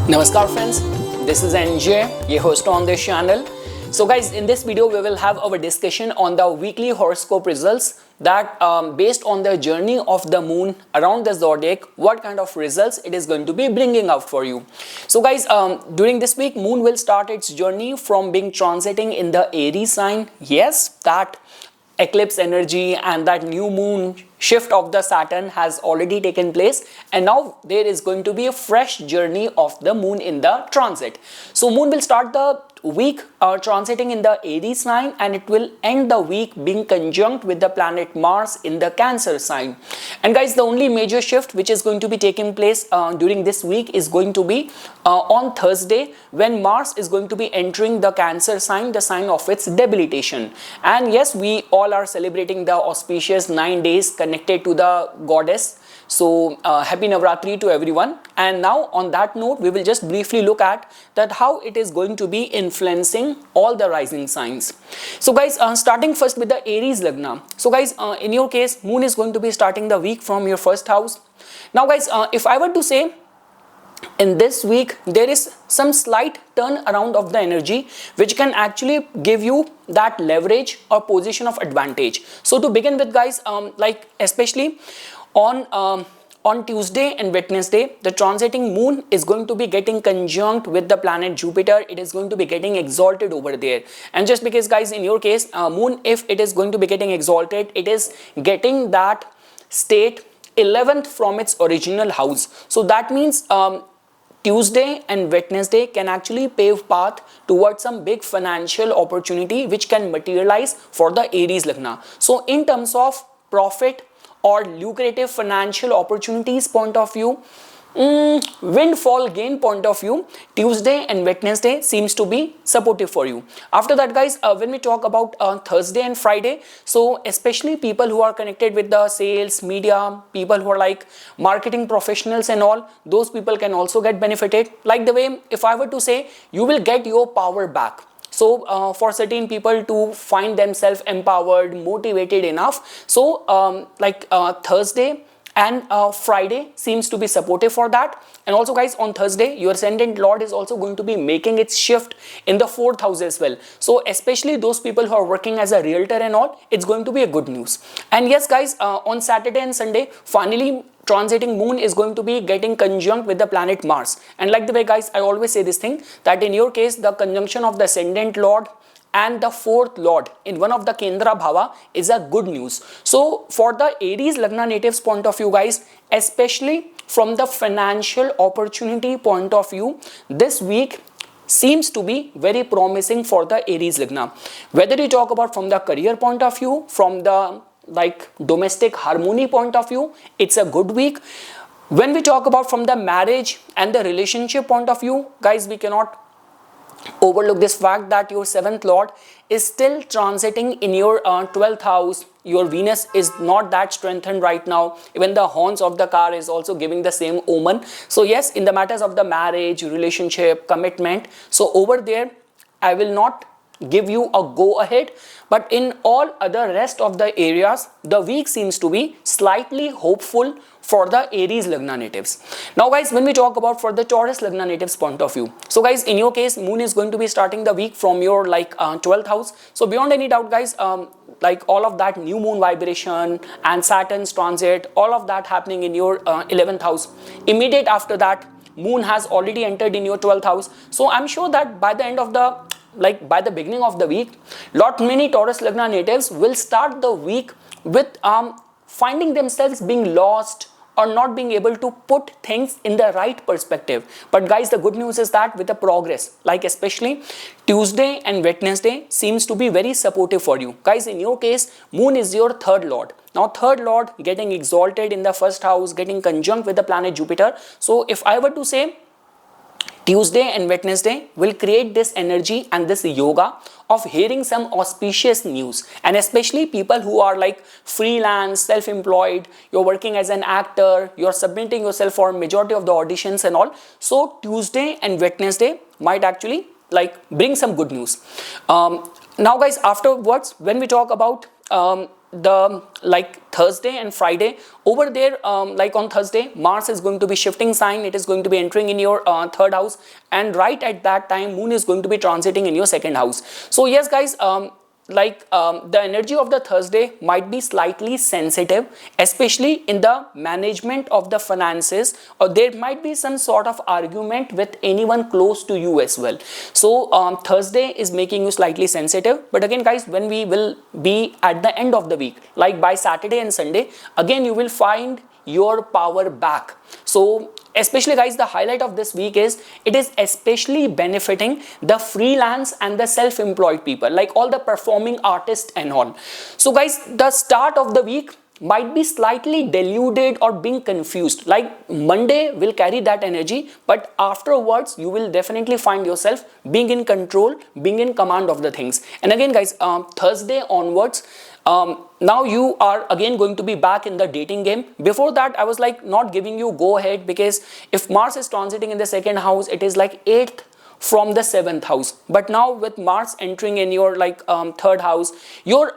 Namaskar friends, this is NJ, your host on this channel. So guys, in this video we will have our discussion on the weekly horoscope results that based on the journey of the moon around the zodiac, what kind of results it is going to be bringing out for you. So guys, during this week moon will start its journey from being transiting in the Aries sign. Yes, that eclipse energy and that new moon shift of the Saturn has already taken place, and now there is going to be a fresh journey of the moon in the transit. So moon will start the week transiting in the Aries sign, and it will end the week being conjunct with the planet Mars in the Cancer sign. And guys, the only major shift which is going to be taking place during this week is going to be on Thursday, when Mars is going to be entering the Cancer sign, the sign of its debilitation. And yes, we all are celebrating the auspicious 9 days connected to the goddess. So happy Navratri to everyone. And now on that note, we will just briefly look at that how it is going to be influencing all the rising signs. So guys, starting first with the Aries Lagna. So guys, in your case, moon is going to be starting the week from your first house. Now guys, if I were to say, in this week there is some slight turn around of the energy which can actually give you that leverage or position of advantage. So to begin with guys, like especially on Tuesday and Wednesday, the transiting moon is going to be getting conjunct with the planet Jupiter. It is going to be getting exalted over there. And just because guys, in your case, moon, if it is going to be getting exalted, it is getting that state 11th from its original house. So that means Tuesday and Wednesday can actually pave path towards some big financial opportunity which can materialize for the Aries Lagna. So in terms of profit or lucrative financial opportunities point of view, windfall gain point of view, Tuesday and Wednesday seems to be supportive for you. After that guys, when we talk about Thursday and Friday, so especially people who are connected with the sales, media, people who are like marketing professionals and all, those people can also get benefited. Like the way, if I were to say, you will get your power back. So for certain people to find themselves empowered, motivated enough, so Thursday and Friday seems to be supportive for that. And also guys, on Thursday your ascendant lord is also going to be making its shift in the 4th house as well. So especially those people who are working as a realtor and all, it's going to be a good news. And yes guys, on Saturday and Sunday, finally transiting moon is going to be getting conjunct with the planet Mars. And like the way guys, I always say this thing, that in your case the conjunction of the ascendant lord and the 4th lord in one of the Kendra Bhava is a good news. So for the Aries Lagna natives point of view guys, especially from the financial opportunity point of view, this week seems to be very promising for the Aries Lagna. Whether you talk about from the career point of view, from the like domestic harmony point of view, it's a good week. When we talk about from the marriage and the relationship point of view, guys, we cannot overlook this fact that your 7th lord is still transiting in your 12th house. Your Venus is not that strengthened right now. Even the horns of the car is also giving the same omen. So yes, in the matters of the marriage, relationship, commitment, so over there I will not give you a go ahead, but in all other rest of the areas the week seems to be slightly hopeful for the Aries Lagna natives. Now guys, when we talk about for the Taurus Lagna natives point of view, so guys, in your case moon is going to be starting the week from your 12th house. So beyond any doubt guys, like all of that new moon vibration and Saturn's transit, all of that happening in your 11th house, immediate after that moon has already entered in your 12th house. So I'm sure that by the end of the by the beginning of the week, many Taurus Lagna natives will start the week with finding themselves being lost or not being able to put things in the right perspective. But guys, the good news is that with the progress, like especially Tuesday and Wednesday seems to be very supportive for you. Guys, in your case, moon is your 3rd lord. Now 3rd lord getting exalted in the 1st house, getting conjunct with the planet Jupiter. So if I were to say, Tuesday and Wednesday will create this energy and this yoga of hearing some auspicious news. And especially people who are like freelance, self-employed, you're working as an actor, you're submitting yourself for majority of the auditions and all. So Tuesday and Wednesday might actually like bring some good news. Now guys, afterwards, when we talk about the like Thursday and Friday over there, like on Thursday, Mars is going to be shifting sign. It is going to be entering in your third house, and right at that time Moon is going to be transiting in your second house. So yes guys, the energy of the Thursday might be slightly sensitive, especially in the management of the finances, or there might be some sort of argument with anyone close to you as well. So Thursday is making you slightly sensitive, but again guys, when we will be at the end of the week, like by Saturday and Sunday, again you will find your power back. So especially guys, the highlight of this week is it is especially benefiting the freelance and the self-employed people, like all the performing artists and all. So guys, the start of the week might be slightly deluded or being confused, like Monday will carry that energy, but afterwards you will definitely find yourself being in control, being in command of the things. And again guys, Thursday onwards, now you are again going to be back in the dating game. Before that I was like not giving you go ahead, because if Mars is transiting in the second house, it is like 8th from the 7th house. But now with Mars entering in your like third house, your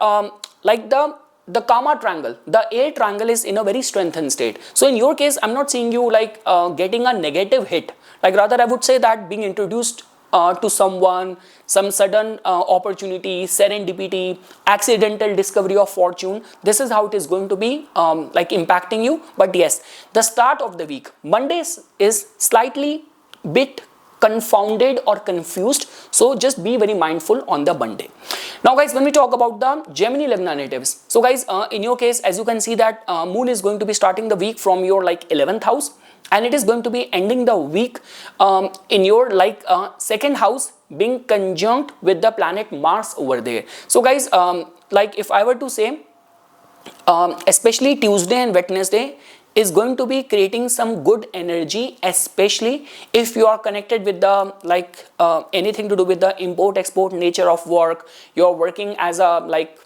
like the Karma triangle, the A triangle is in a very strengthened state. So in your case, I'm not seeing you like getting a negative hit. Like rather I would say that being introduced to someone, some sudden opportunity, serendipity, accidental discovery of fortune, this is how it is going to be like impacting you. But yes, the start of the week, Mondays is slightly bit confounded or confused, so just be very mindful on the Monday. Now guys, when we talk about the Gemini Lagna natives, so guys, in your case, as you can see that Moon is going to be starting the week from your like 11th house, and it is going to be ending the week in your like second house, being conjunct with the planet Mars over there. So guys, like if I were to say, especially Tuesday and Wednesday is going to be creating some good energy, especially if you are connected with the like anything to do with the import export nature of work. You're working as a like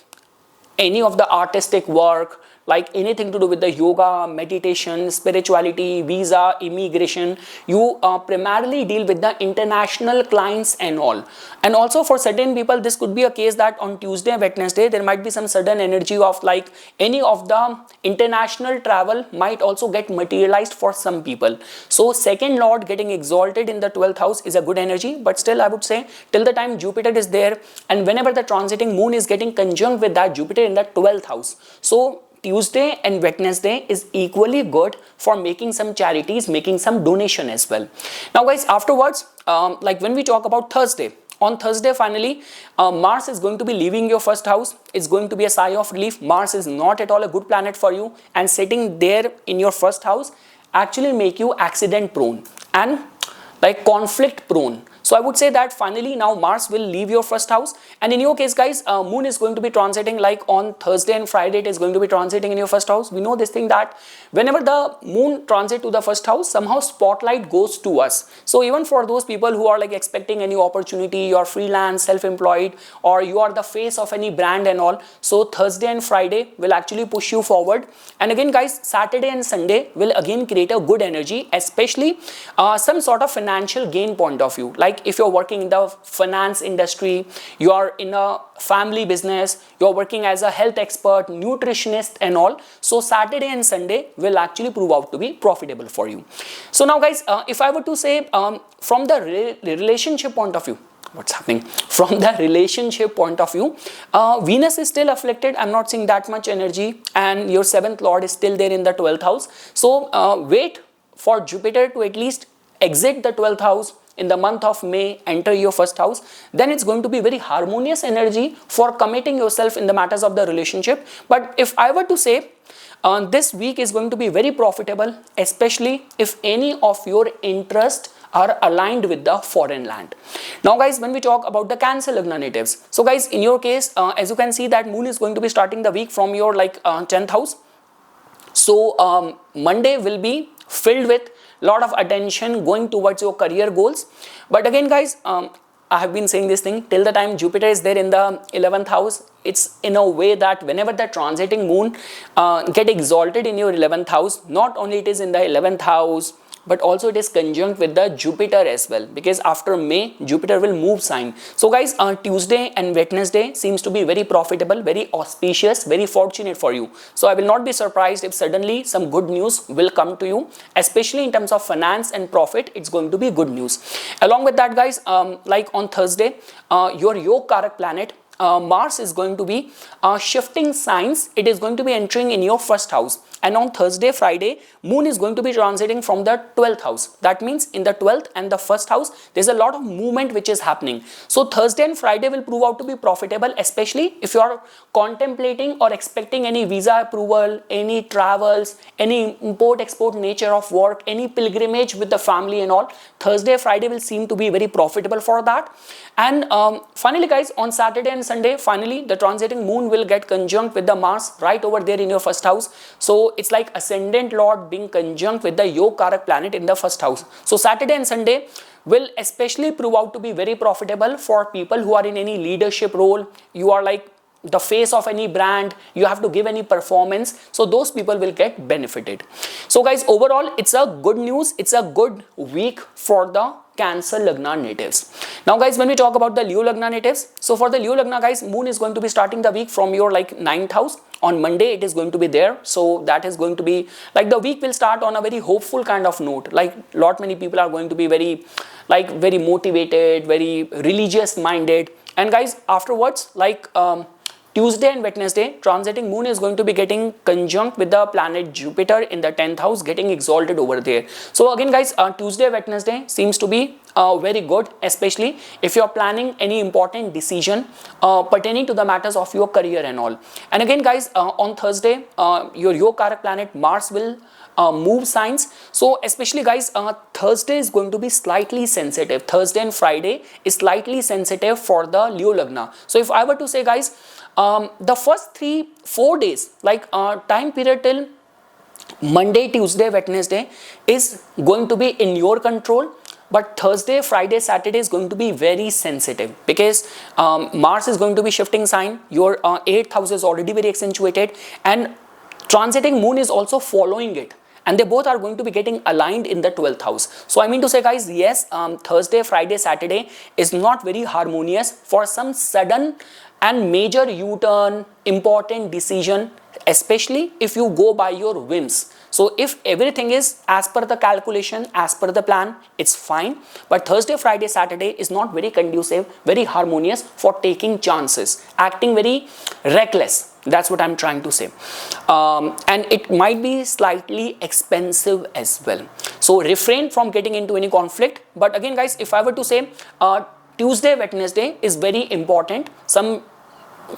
any of the artistic work, like anything to do with the yoga, meditation, spirituality, visa, immigration. You primarily deal with the international clients and all. And also for certain people, this could be a case that on Tuesday and Wednesday, there might be some sudden energy of like any of the international travel might also get materialized for some people. So second lord getting exalted in the 12th house is a good energy, but still I would say till the time Jupiter is there, and whenever the transiting Moon is getting conjunct with that Jupiter in the 12th house. So Tuesday and Wednesday is equally good for making some charities, making some donation as well. Now guys, afterwards, like when we talk about Thursday, on Thursday finally, Mars is going to be leaving your first house. It's going to be a sigh of relief. Mars is not at all a good planet for you, and sitting there in your first house actually make you accident prone and like conflict prone. So I would say that finally now Mars will leave your first house, and in your case guys, Moon is going to be transiting like on Thursday and Friday. It is going to be transiting in your first house. We know this thing that whenever the Moon transit to the first house, somehow spotlight goes to us. So even for those people who are like expecting any opportunity, you are freelance, self-employed, or you are the face of any brand and all, so Thursday and Friday will actually push you forward. And again guys, Saturday and Sunday will again create a good energy, especially some sort of financial gain point of view. Like if you're working in the finance industry, you are in a family business, you're working as a health expert, nutritionist and all, so Saturday and Sunday will actually prove out to be profitable for you. So now guys, if I were to say from the relationship point of view, what's happening from the relationship point of view, Venus is still afflicted. I'm not seeing that much energy, and your 7th lord is still there in the 12th house. So wait for Jupiter to at least exit the 12th house in the month of May, enter your first house. Then it's going to be very harmonious energy for committing yourself in the matters of the relationship. But if I were to say, this week is going to be very profitable, especially if any of your interests are aligned with the foreign land. Now guys, when we talk about the Cancer Lagna natives, so guys, in your case, as you can see that Moon is going to be starting the week from your like 10th house. So Monday will be filled with lot of attention going towards your career goals. But again guys, I have been saying this thing, till the time Jupiter is there in the 11th house, it's in a way that whenever the transiting Moon get exalted in your 11th house, not only it is in the 11th house, but also it is conjunct with the Jupiter as well, because after May Jupiter will move sign. So guys, Tuesday and Wednesday seems to be very profitable, very auspicious, very fortunate for you. So I will not be surprised if suddenly some good news will come to you, especially in terms of finance and profit. It's going to be good news. Along with that guys, like on Thursday, your Yog Karak planet Mars is going to be shifting signs. It is going to be entering in your first house, and on Thursday, Friday, Moon is going to be transiting from the 12th house. That means in the 12th and the first house, there's a lot of movement which is happening. So Thursday and Friday will prove out to be profitable, especially if you are contemplating or expecting any visa approval, any travels, any import-export nature of work, any pilgrimage with the family and all. Thursday, Friday will seem to be very profitable for that. And finally guys, on Saturday and Sunday, finally the transiting Moon will get conjunct with the Mars right over there in your first house. So it's like ascendant lord being conjunct with the Yog Karak planet in the first house. So Saturday and Sunday will especially prove out to be very profitable for people who are in any leadership role. You are like the face of any brand, you have to give any performance, so those people will get benefited. So guys, overall it's a good news, it's a good week for the Cancer Lagna natives. Now guys, when we talk about the Leo Lagna natives, so for the Leo Lagna guys, Moon is going to be starting the week from your like 9th house. On Monday it is going to be there, so that is going to be like the week will start on a very hopeful kind of note. Like lot many people are going to be very motivated, very religious minded, and guys afterwards like Tuesday and Wednesday, transiting Moon is going to be getting conjunct with the planet Jupiter in the 10th house, getting exalted over there. So again guys, Tuesday, Wednesday seems to be very good, especially if you are planning any important decision pertaining to the matters of your career and all. And again guys, on Thursday, your Yog Karak planet Mars will move signs. So especially guys, Thursday is going to be slightly sensitive. Thursday and Friday is slightly sensitive for the Leo Lagna. So if I were to say guys, the first 3-4 days, like time period till Monday, Tuesday, Wednesday is going to be in your control. But Thursday, Friday, Saturday is going to be very sensitive, because Mars is going to be shifting sign. Your 8th house is already very accentuated, and transiting Moon is also following it, and they both are going to be getting aligned in the 12th house. So I mean to say guys, yes, Thursday, Friday, Saturday is not very harmonious for some sudden and major U-turn, important decision, especially if you go by your whims. So if everything is as per the calculation, as per the plan, it's fine. But Thursday, Friday, Saturday is not very conducive, very harmonious for taking chances, acting very reckless. That's what I'm trying to say. And it might be slightly expensive as well. So refrain from getting into any conflict. But again guys, if I were to say Tuesday, Wednesday is very important. Some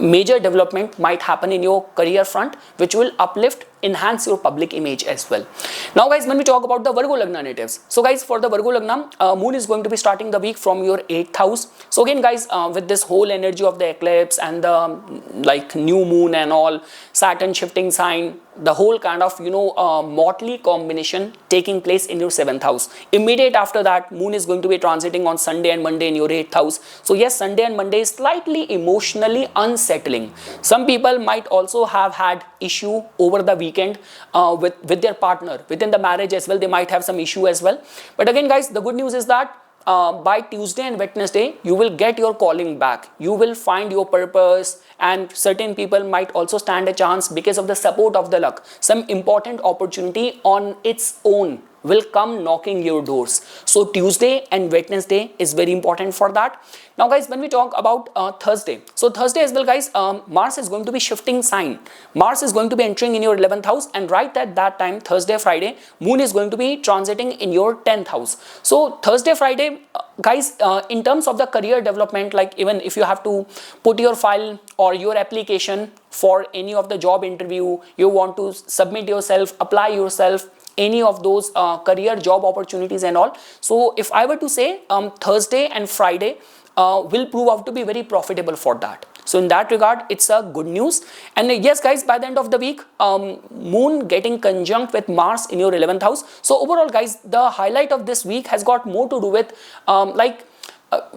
major development might happen in your career front, which will uplift, enhance your public image as well. Now guys, when we talk about the Virgo Lagna natives, so guys, for the Virgo Lagna, Moon is going to be starting the week from your 8th house. So again guys, with this whole energy of the eclipse and the like new moon and all, Saturn shifting sign, the whole kind of motley combination taking place in your 7th house. Immediate after that, Moon is going to be transiting on Sunday and Monday in your 8th house. So yes, Sunday and Monday is slightly emotionally unsettling. Some people might also have had issue over the weekend with their partner. Within the marriage as well, they might have some issue as well. But again guys, the good news is that by Tuesday and Wednesday, you will get your calling back. You will find your purpose, and certain people might also stand a chance because of the support of the luck. Some important opportunity on its own will come knocking your doors. So Tuesday and Wednesday is very important for that. Now guys, when we talk about Thursday, so Thursday as well guys, Mars is going to be shifting sign. Mars is going to be entering in your 11th house, and right at that time, Thursday, Friday, Moon is going to be transiting in your 10th house. So Thursday, Friday, guys, in terms of the career development, like even if you have to put your file or your application for any of the job interview, you want to submit yourself, apply yourself, any of those career job opportunities and all. So if I were to say Thursday and Friday will prove out to be very profitable for that. So in that regard, it's a good news. And yes guys, by the end of the week, Moon getting conjunct with Mars in your 11th house. So overall guys, the highlight of this week has got more to do with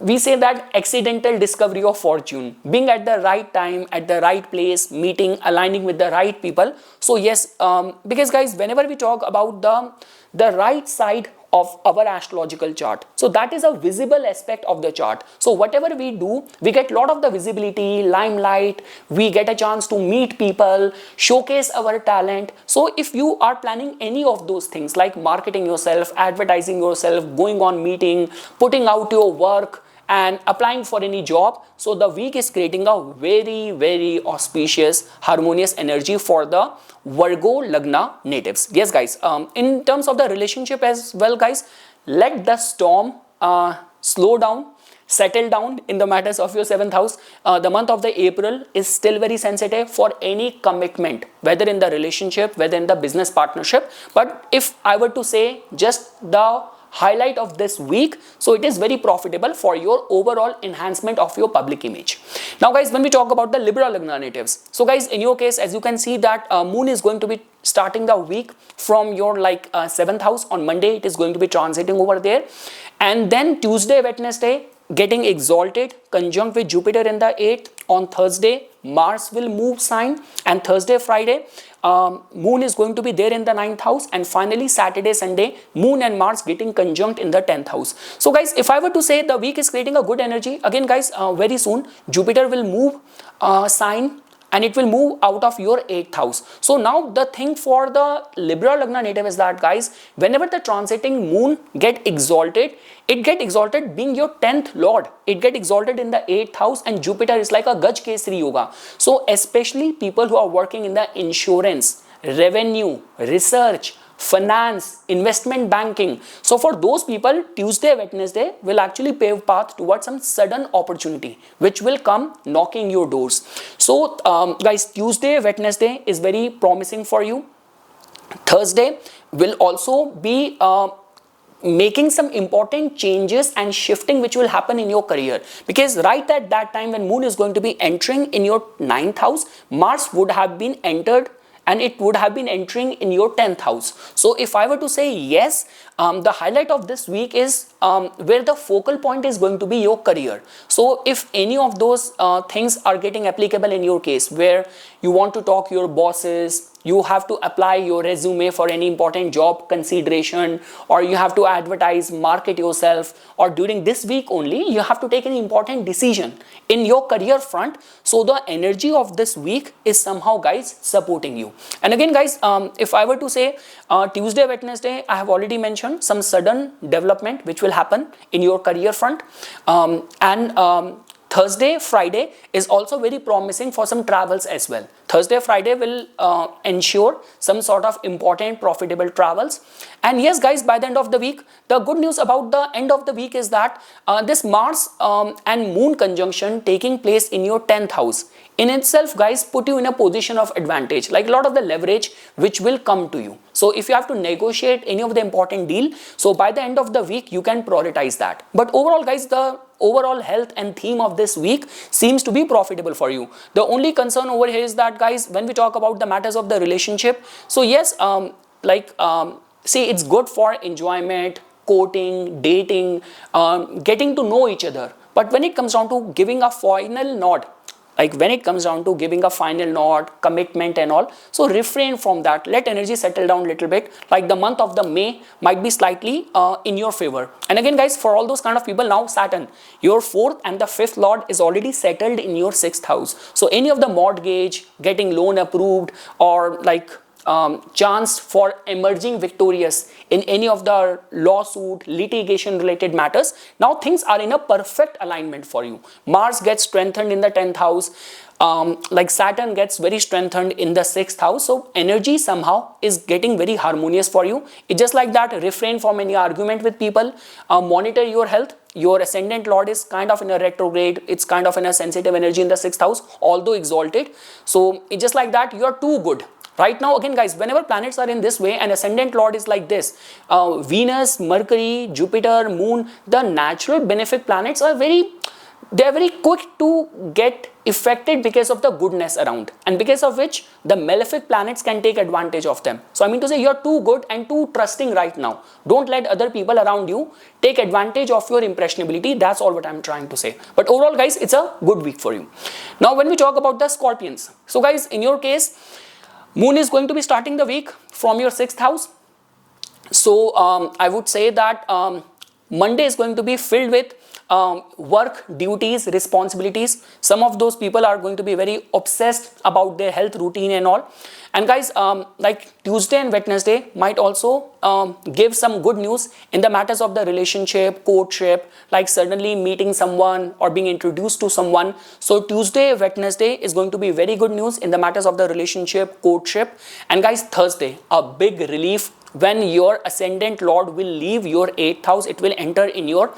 we say that accidental discovery of fortune, being at the right time, at the right place, meeting, aligning with the right people. So yes, because guys, whenever we talk about the right side of our astrological chart. So that is a visible aspect of the chart. So whatever we do, we get a lot of the visibility, limelight, we get a chance to meet people, showcase our talent. So if you are planning any of those things like marketing yourself, advertising yourself, going on meeting, putting out your work, and applying for any job, so the week is creating a very auspicious, harmonious energy for the Virgo Lagna natives. Yes guys, in terms of the relationship as well guys, let the storm slow down, settle down in the matters of your 7th house. The month of the April is still very sensitive for any commitment, whether in the relationship, whether in the business partnership. But if I were to say just the highlight of this week, so it is very profitable for your overall enhancement of your public image. Now guys, when we talk about the Libra Lagna natives, so guys, in your case, as you can see that moon is going to be starting the week from your 7th house. On Monday it is going to be transiting over there, and then Tuesday, Wednesday getting exalted, conjunct with Jupiter in the 8th. On Thursday, Mars will move sign, and Thursday, Friday, moon is going to be there in the 9th house, and finally Saturday, Sunday, moon and Mars getting conjunct in the 10th house. So guys, if I were to say the week is creating a good energy, again guys, very soon Jupiter will move sign, and it will move out of your 8th house. So now the thing for the Libra Lagna native is that guys, whenever the transiting moon get exalted, it get exalted being your 10th lord. It get exalted in the 8th house, and Jupiter is like a Gaj Kesari Yoga. So especially people who are working in the insurance, revenue, research, finance, investment banking. So for those people, Tuesday, Wednesday will actually pave path towards some sudden opportunity, which will come knocking your doors. So guys, Tuesday, Wednesday is very promising for you. Thursday will also be making some important changes and shifting which will happen in your career, because right at that time when moon is going to be entering in your 9th house, Mars would have been entered and it would have been entering in your 10th house. So if I were to say yes, the highlight of this week is where the focal point is going to be your career. So if any of those things are getting applicable in your case, where you want to talk your bosses, you have to apply your resume for any important job consideration, or you have to advertise, market yourself, or during this week only you have to take an important decision in your career front, so the energy of this week is somehow guys supporting you. And again guys, if I were to say Tuesday, Wednesday, I have already mentioned some sudden development which will happen in your career front, and Thursday, Friday is also very promising for some travels as well. Thursday, Friday will ensure some sort of important profitable travels. And yes guys, by the end of the week, the good news about the end of the week is that this Mars and Moon conjunction taking place in your 10th house in itself guys put you in a position of advantage, like a lot of the leverage which will come to you. So if you have to negotiate any of the important deal, so by the end of the week you can prioritize that. But overall guys, the overall health and theme of this week seems to be profitable for you. The only concern over here is that guys, when we talk about the matters of the relationship, so yes, see, it's good for enjoyment, courting, dating, getting to know each other. But when it comes down to giving a final nod, like when it comes down to giving a final nod, commitment and all, so refrain from that. Let energy settle down a little bit. Like the month of the May might be slightly in your favor. And again guys, for all those kind of people, now Saturn, your 4th and the 5th lord is already settled in your 6th house. So any of the mortgage, getting loan approved, or like chance for emerging victorious in any of the lawsuit, litigation related matters, now things are in a perfect alignment for you. Mars gets strengthened in the 10th house, like Saturn gets very strengthened in the 6th house. So energy somehow is getting very harmonious for you. It's just like that, refrain from any argument with people, monitor your health. Your ascendant lord is kind of in a retrograde, it's kind of in a sensitive energy in the 6th house, although exalted. So it's just like that, you're too good. Right now, again guys, whenever planets are in this way and ascendant lord is like this, Venus, Mercury, Jupiter, Moon, the natural benefic planets are very quick to get affected because of the goodness around, and because of which the malefic planets can take advantage of them. So I mean to say, you're too good and too trusting right now. Don't let other people around you take advantage of your impressionability. That's all what I'm trying to say. But overall guys, it's a good week for you. Now when we talk about the Scorpions, so guys, in your case, Moon is going to be starting the week from your 6th house. So I would say that Monday is going to be filled with work, duties, responsibilities. Some of those people are going to be very obsessed about their health routine and all. And guys, like Tuesday and Wednesday might also give some good news in the matters of the relationship, courtship, like suddenly meeting someone or being introduced to someone. So Tuesday, Wednesday is going to be very good news in the matters of the relationship, courtship. And guys, Thursday, a big relief when your ascendant lord will leave your 8th house. It will enter in your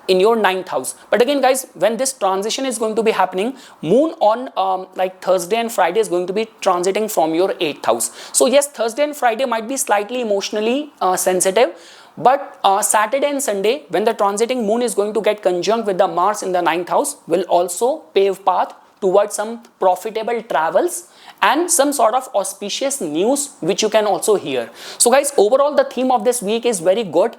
in your 9th house. But again guys, when this transition is going to be happening, moon on like Thursday and Friday is going to be transiting from your 8th house. So yes, Thursday and Friday might be slightly emotionally sensitive, but Saturday and Sunday, when the transiting moon is going to get conjunct with the Mars in the 9th house, will also pave path towards some profitable travels and some sort of auspicious news which you can also hear. So guys, overall the theme of this week is very good,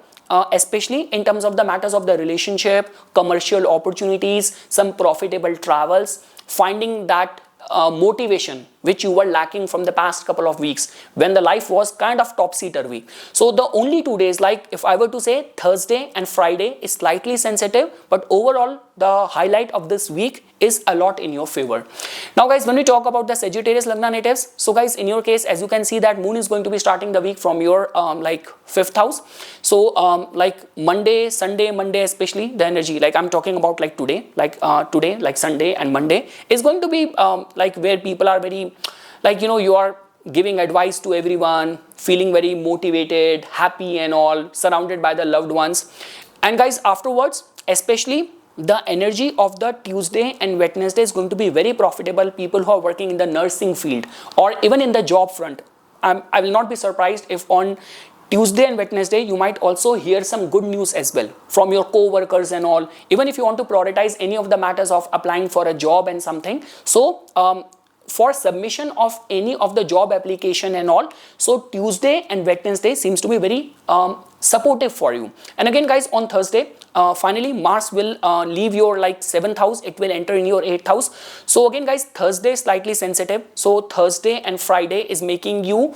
especially in terms of the matters of the relationship, commercial opportunities, some profitable travels, finding that motivation which you were lacking from the past couple of weeks when the life was kind of topsy-turvy. So the only 2 days, like if I were to say, Thursday and Friday is slightly sensitive, but overall the highlight of this week is a lot in your favor. Now guys, when we talk about the Sagittarius Lagna natives, so guys, in your case, as you can see that moon is going to be starting the week from your like 5th house. So like Monday, Sunday, Monday especially, the energy, like I'm talking about like today, like Sunday and Monday is going to be like where people are very, like, you know, you are giving advice to everyone, feeling very motivated, happy and all, surrounded by the loved ones. And guys, afterwards, especially the energy of the Tuesday and Wednesday is going to be very profitable. People who are working in the nursing field or even in the job front, I will not be surprised if on Tuesday and Wednesday you might also hear some good news as well from your co-workers and all, even if you want to prioritize any of the matters of applying for a job and something. So for submission of any of the job application and all, so Tuesday and Wednesday seems to be very supportive for you. And again guys, on Thursday, finally Mars will leave your like 7th house. It will enter in your 8th house. So again guys, Thursday is slightly sensitive. So Thursday and Friday is making you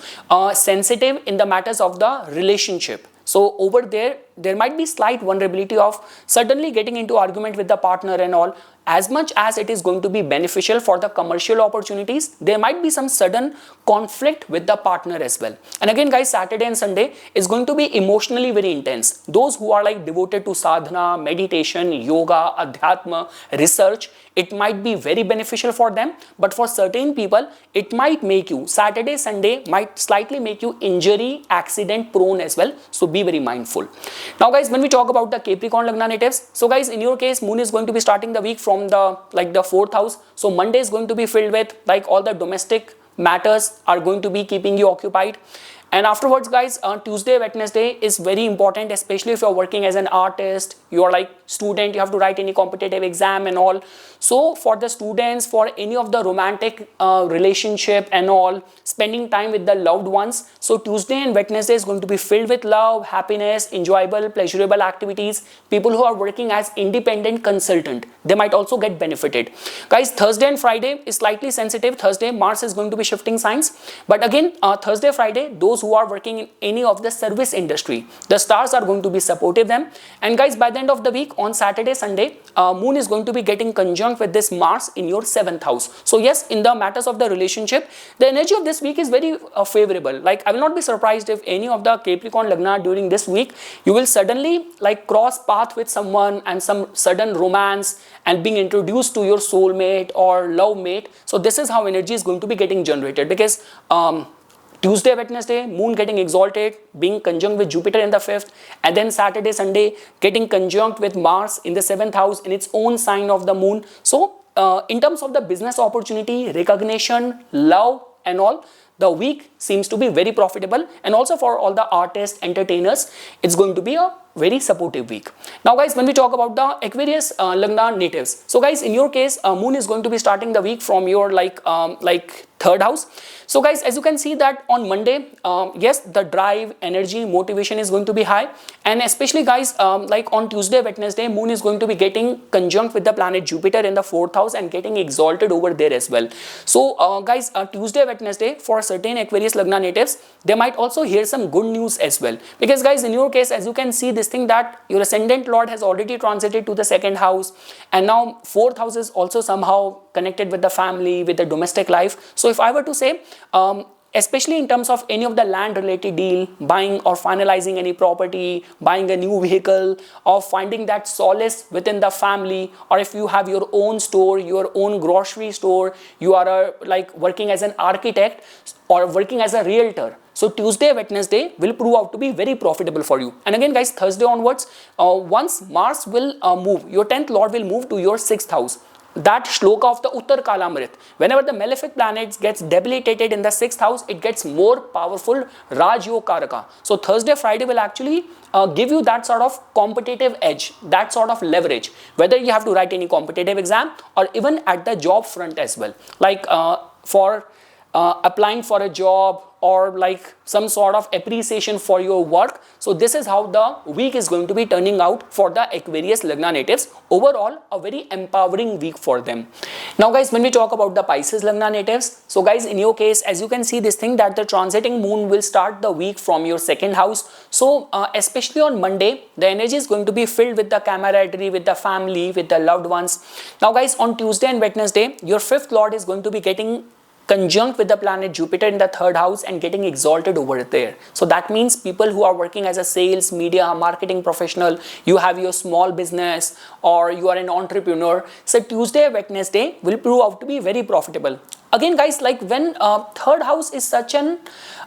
sensitive in the matters of the relationship. So over there might be slight vulnerability of suddenly getting into argument with the partner and all. As much as it is going to be beneficial for the commercial opportunities, there might be some sudden conflict with the partner as well. And again guys, Saturday and Sunday is going to be emotionally very intense. Those who are like devoted to sadhana, meditation, yoga, adhyatma, research, it might be very beneficial for them. But for certain people, it might make you, Saturday, Sunday might slightly make you injury, accident prone as well. So be very mindful. Now guys, when we talk about the Capricorn Lagna natives, so guys, in your case, moon is going to be starting the week from the like the 4th house. So Monday is going to be filled with like all the domestic matters are going to be keeping you occupied. And afterwards guys, Tuesday, Wednesday is very important, especially if you're working as an artist, you're like student, you have to write any competitive exam and all. So for the students, for any of the romantic relationship and all, spending time with the loved ones, so Tuesday and Wednesday is going to be filled with love, happiness, enjoyable, pleasurable activities. People who are working as independent consultant, they might also get benefited. Guys, Thursday and Friday is slightly sensitive. Thursday, Mars is going to be shifting signs. But again, Thursday, Friday, those who are working in any of the service industry, the stars are going to be supportive them. And guys, by the end of the week, on Saturday, Sunday, moon is going to be getting conjunct with this Mars in your 7th house. So yes, in the matters of the relationship, the energy of this week is very favorable. Like I will not be surprised if any of the Capricorn Lagna during this week, you will suddenly like cross path with someone and some sudden romance and being introduced to your soulmate or love mate. So this is how energy is going to be getting generated, because Tuesday, Wednesday, moon getting exalted, being conjunct with Jupiter in the 5th, and then Saturday, Sunday getting conjunct with Mars in the 7th house in its own sign of the moon. So in terms of the business opportunity, recognition, love and all, the week seems to be very profitable. And also for all the artists, entertainers, it's going to be a very supportive week. Now guys, when we talk about the Aquarius Lagna natives, so guys, in your case, moon is going to be starting the week from your like third house. So guys, as you can see that on Monday, yes, the drive, energy, motivation is going to be high, and especially guys, like on Tuesday, Wednesday, moon is going to be getting conjunct with the planet Jupiter in the fourth house and getting exalted over there as well. So guys, Tuesday, Wednesday, for certain Aquarius Lagna natives, they might also hear some good news as well, because guys, in your case, as you can see this thing that your ascendant lord has already transited to the second house, and now fourth house is also somehow connected with the family, with the domestic life. So if I were to say, especially in terms of any of the land related deal, buying or finalizing any property, buying a new vehicle, or finding that solace within the family, or if you have your own store, your own grocery store, you are like working as an architect or working as a realtor. So Tuesday, Wednesday will prove out to be very profitable for you. And again guys, Thursday onwards, once Mars will move, your 10th lord will move to your 6th house. That shloka of the Uttar Kalamrit, whenever the malefic planets gets debilitated in the 6th house, it gets more powerful Raj Yoga Karaka. So Thursday, Friday will actually give you that sort of competitive edge, that sort of leverage, whether you have to write any competitive exam or even at the job front as well, like for applying for a job or like some sort of appreciation for your work. So this is how the week is going to be turning out for the Aquarius Lagna natives. Overall, a very empowering week for them. Now guys, when we talk about the Pisces Lagna natives, so guys, in your case, as you can see this thing that the transiting moon will start the week from your second house. So especially on Monday, the energy is going to be filled with the camaraderie, with the family, with the loved ones. Now guys, on Tuesday and Wednesday, your 5th lord is going to be getting conjunct with the planet Jupiter in the 3rd house and getting exalted over there. So that means people who are working as a sales, media, marketing professional, you have your small business or you are an entrepreneur. So Tuesday, Wednesday will prove out to be very profitable. Again guys, like when 3rd house is such an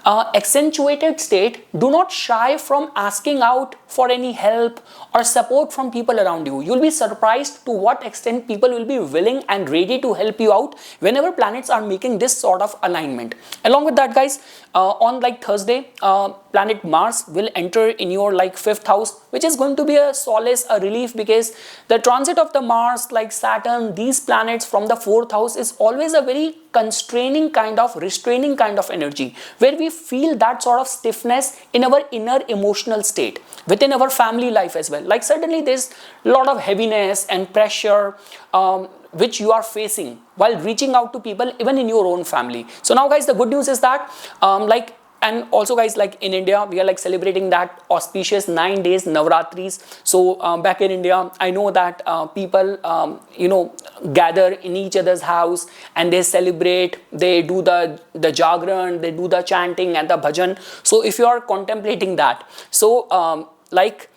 accentuated state, do not shy from asking out for any help or support from people around you. You'll be surprised to what extent people will be willing and ready to help you out whenever planets are making this sort of alignment. Along with that guys, on like Thursday, planet Mars will enter in your like 5th house, which is going to be a solace, a relief, because the transit of the Mars, like Saturn, these planets from the 4th house is always a very constraining kind of, restraining kind of energy, where we feel that sort of stiffness in our inner emotional state, within our family life as well. Like suddenly there's a lot of heaviness and pressure which you are facing while reaching out to people even in your own family. So now guys, the good news is that and also guys, like in India, we are like celebrating that auspicious 9 days Navratris. So back in India, I know that people, gather in each other's house and they celebrate, they do the Jagran, they do the chanting and the bhajan. So if you are contemplating that, so like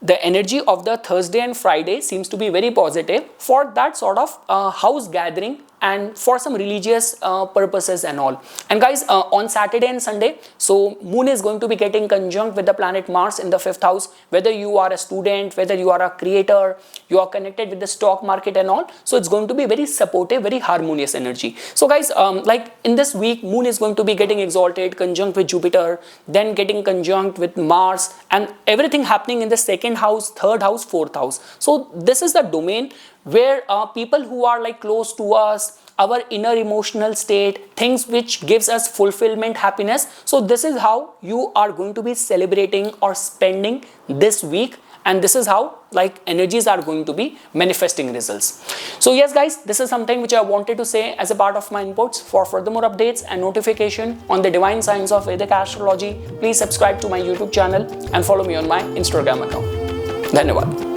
the energy of the Thursday and Friday seems to be very positive for that sort of house gathering and for some religious purposes and all. And guys, on Saturday and Sunday, so moon is going to be getting conjunct with the planet Mars in the 5th house. Whether you are a student, whether you are a creator, you are connected with the stock market and all, so it's going to be very supportive, very harmonious energy. So guys, like in this week, moon is going to be getting exalted, conjunct with Jupiter, then getting conjunct with Mars, and everything happening in the 2nd house, 3rd house, 4th house. So this is the domain where people who are like close to us, our inner emotional state, things which gives us fulfillment, happiness. So this is how you are going to be celebrating or spending this week, and this is how like energies are going to be manifesting results. So yes guys, this is something which I wanted to say as a part of my inputs. For further more updates and notification on the divine science of Vedic astrology, please subscribe to my YouTube channel and follow me on my Instagram account. Dhanyavad.